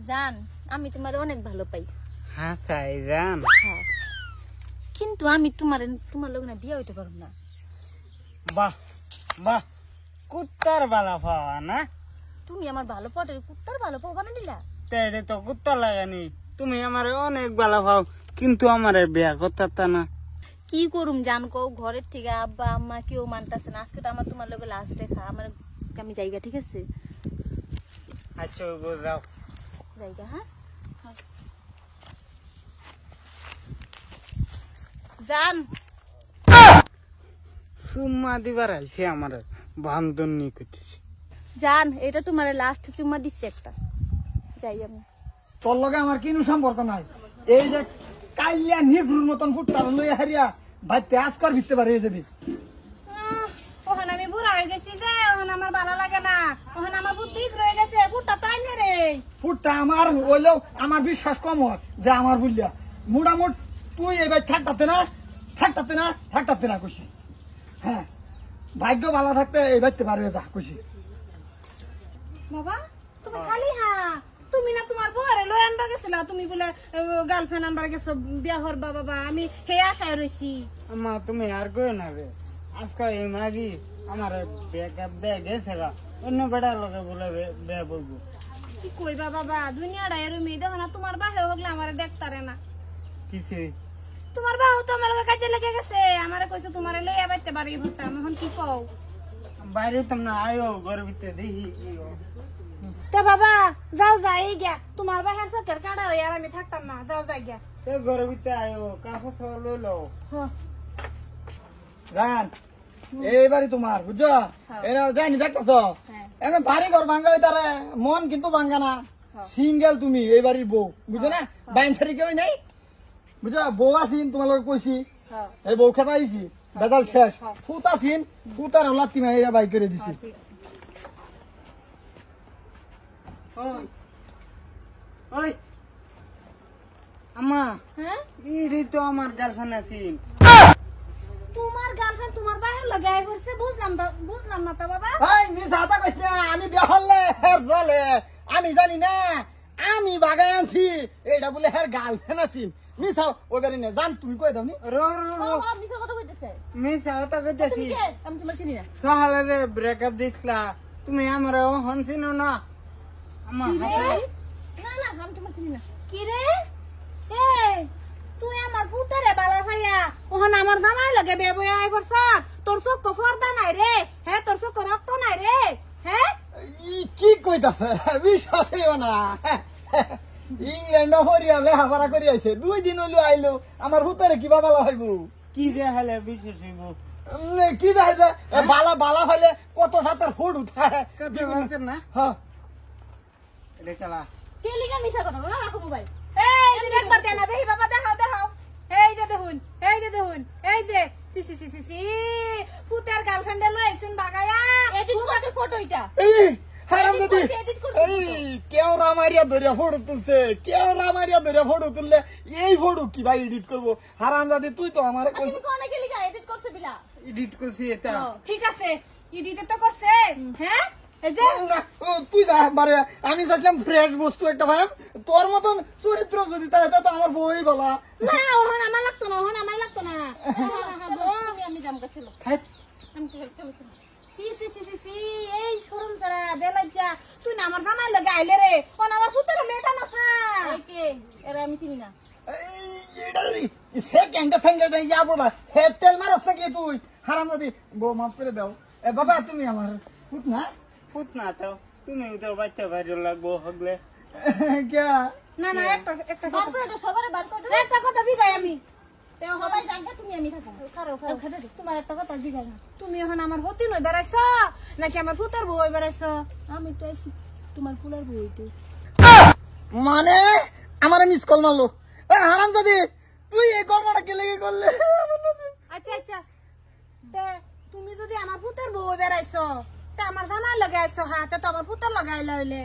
জান আমি তোমার অনেক ভালো পাই। হ্যাঁ তাই জান, কিন্তু আমি তোমার লোক না বিয়ে হইতে পারব না। বাহ বাহ, কুত্তার বালা পাওয়া না? তুমি আমার ভালো পটের কুত্তার ভালো পাও বানা দিলা। তেরে তো কুত্তা লাগানি, তুমি আমার অনেক বালা পাও, কিন্তু আমার বিয়া করতে না। কি করুম জান কও, ঘরের থেকে আব্বা আম্মা কেউ মানতেছে না। আজকে তো আমার তোমার লোক লাস্ট দেখা, আমার আমি জায়গা ঠিক আছে আচ্ছা যাও জায়গা। হ্যাঁ জান চুম্মা দিবার আইছে আমার বান্ধন নিয়ে করতেছি। জান এটা তোমার লাস্ট চুম্মা দিচ্ছে একটা, যাই আমি। তোর লগে আমার কিনু সম্পর্ক নাই। এই যে কাইলিয়া নিগুর মতন ফুটতার লইয়া হারিয়া ভাইতে আজকার ভিতরে বাড়ি যাবি। ওখান আমি বুড়া হয়ে গেছি যে ওখান আমার ভালো লাগে না, ওখান আমার বুদ্ধি রয়ে গেছে। ফুটটা তাই না রে, ফুটটা আমার হইলেও আমার বিশ্বাস কম হয় যে আমার বুঝলিয়া মোটামুট তুই এবার থাকতে না খুশি। হ্যাঁ ভাগ্য ভালো থাকতে এই বাইতে পারবে যা খুশি। বাবা তুমি খালি হ্যাঁ তুমি না তোমার বউরে লই আনবা গেছিলা, তুমি বলে গার্লফ্রেন্ড আনবার গেছো বিয়া হরবা। বাবা আমি হে আশায় রইছি। আম্মা তুমি আর কই না রে, আজকে এই মাগি আমার ব্যাকআপ দেয় গেছে গা, অন্য বেড়ার লোকে বলে বিয়া বলবো। কি কইবা বাবা, দুনিয়াটা এরমই। দেখো না তোমার বাহে হগলে আমার দেখতারে না। কিসে? তোমার বাহু তো আমার কাজে লেগে গেছে, আমারে কইছে তোমারে লইয়া বাইতে পারি ভুট্টা। এখন কি কও? বাইরে তোমরা আয়ো, ঘরের ভিতরে দেখি কি হয়। তো বাবা যাও যাই গিয়া, তোমার বাহের চোখের কাঁড়া হয়ে আর আমি থাকতাম না। যাও যাই গিয়া। তো ঘরের ভিতরে আয়ো, কাপড় সব লই লও। জান এইবারই তোমার বুঝছো, এরা যাইনি দেখতেছ এমন ভারী ঘর ভাঙ্গা হইতারে, মন কিন্তু ভাঙ্গা না। সিঙ্গেল তুমি এইবারই বউ, বুঝছো না? বাইন ছাড়ি কেউ নাই, বুঝছো? বউ আসিন তোমার লগে কইছি, এই বউ খেতা আইছি বেজাল শেষ। ফুত আসিন, ফুতার লাত্তি মাইরা বাই করে দিছি। ওই ওই আম্মা, হ্যাঁ ইডি তো আমার গার্লফ্রেন্ড আছিন। তোমার গার্লফ্রেন্ড তোমার বাহের লগে আই পড়ছে, বুঝলাম না তো বাবা। এই মিস আতা কইছ না, আমি বিয়া হলে হের চলে আমি জানি না, আমি বাগায় আনছি এইটা বলে হের গার্লফ্রেন্ড আছিন। মিস ওই বাড়ি না জান, তুমি কই দাও নি? রো রো রো, মিছা কথা কইতেছে। মিস আতা কইতাছি। তুমি কে? আমি তোমার চিনি না। সহালে রে ব্রেকআপ দিছলা, তুমি আমার হনছিন না। আম্মা না না আমি তোমার চিনি না। কি রে এ তুই আমার পুতারে বালা ভাইয়া ওখানে আমার জামাই লাগে বিয়ে বয়ে আই পড়ছ। তোর চোখ পর্দা নাই রে, হ্যাঁ তোর চোখ রক্ত নাই রে। হ্যাঁ কি কইতাছে বিশ্বাসই না। ইংল্যান্ড হরিয়া লেখাপড়া করি আইছে, 2 দিন হইলো আইলো, আমার হুতারে কি বাবা হইব? কি দেখালে বিশেষ হইব? কি দেখাইবে? বালা বালা হইলে কত সাতের ফুট উঠায় না হ্যাঁ। দেখলা কে লিগা মিছা কথা বলো? রাখো মোবাইল। এই যে একবার দেনা দেখি বাবা, দেখাও। এই যে দেখুন এই যে সি সি সি সি সি পুতার গার্লফ্রেন্ডে লই আইছেন বাগায়া। এডিট করছে ফটো এটা। এই হারাম দাদি, edit করছে এই কেউ রামারিয়া ধরিয়া ফটো তুলছে, কেউ রামারিয়া ধরিয়া ফটো তুললে এই ফটো কি ভাই এডিট করবো? হারাম দাদি তুই তো আমারে কইছিস। তুমি কোন কে লিগা এডিট করছে বিলা? এডিট করছি এটা। ঠিক আছে ইডিতে তো করছে। হ্যাঁ এই যে না, তুই যা বারে, আমি চাইছিলাম ফ্রেশ বস্তু একটা ভাই, তোর মতন চরিত্র যদি তাই তো আমার বই বলা। না ওহন আমার লাগতো না, আমি জামকা ছিল। আমি চলো সি সি সি সি সি এই শরম ছাড়া বেলজ্জা। তুই না আমার জামাই লগে আইলে রে, কোন আমার পুত্র মেয়েটা নসা। এই কে? এরা আমি চিনি না। সেকেন্ড ইয়া বলা হেড তেল মারছ কি তুই? হারাম দাদি বউ মাফ করে দাও। বাবা তুমি আমার ফুট না ফুট না তো তুমি তো বাচ্চা বাইরে লাগবো হগলে। না না একটা বার করে দাও, সবারে বার করে দাও। একটা কথা জিগাই আমি, তো সবাই জানবে তুমি আমি থাকো। খারো তোমার একটা কথা জিগাই না। তুমি এখন আমার হতি নই বেড়াইছ নাকি আমার পুতার বউ বেড়াইছ? আমি তো আইছি তোমার ফুলার বইতে। মানে আমার মিস কল মারলো। হারাম দাদি তুই এই কর্মটা কে লেগে করলে? আচ্ছা তে তুমি যদি আমার পুতার বউ বেড়াইছ তা আমার জামাই লগে আইছো, হ্যাঁ তা তো আমার পুতার লগে আইলা হইলে।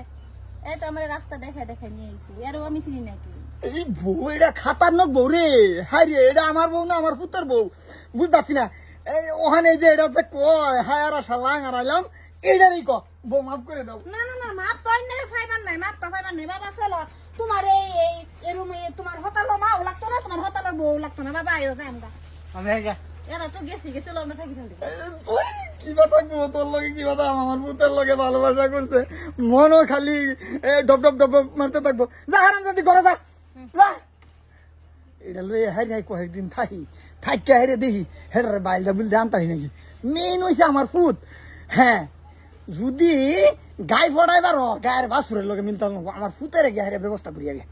এই তো আমার রাস্তা দেখাই নিয়ে আইছি। এরও আমি চিনি নাকি? এই বউ এটা খাতারনক বউ রে, হাই রে এটা আমার বউ না আমার পুত্র বউ, বুঝতেছি না। এই ওখানে যে এটা যে কয় হায় আর লাং আড়াইলাম এইটারই ক বউ মাফ করে দাও। না না না মাপ তো অন্য ফাইবার নাই, মাপ তো ফাইবার নাই। বাবা চলো, তোমার এই রুমে তোমার হোটেলও মাও লাগতো না, তোমার হোটেলের বউ লাগতো না। বাবা আয়ো যাই আমরা। আমি আগে এরা তো গেছি চলো আমরা থাকি থাকি তুই কিবা থাকবো তোর লগে, কিবা আমার পুতের লগে ভালোবাসা করছে, মনও খালি ডব ডব ডব ডব মারতে থাকবো। যা হারাম যদি ঘরে যা যা। এটা লয়ে হারি হাই কয়েকদিন থাকি হারে দেখি হেটার বাইলদা বুল জানতাই নাকি। মেইন হইছে আমার পুত। হ্যাঁ যদি গাই ফটাইবার গায়ের বাসুরের লগে মিলতাম, আমার পুতের গিয়ে হারে ব্যবস্থা করি আগে।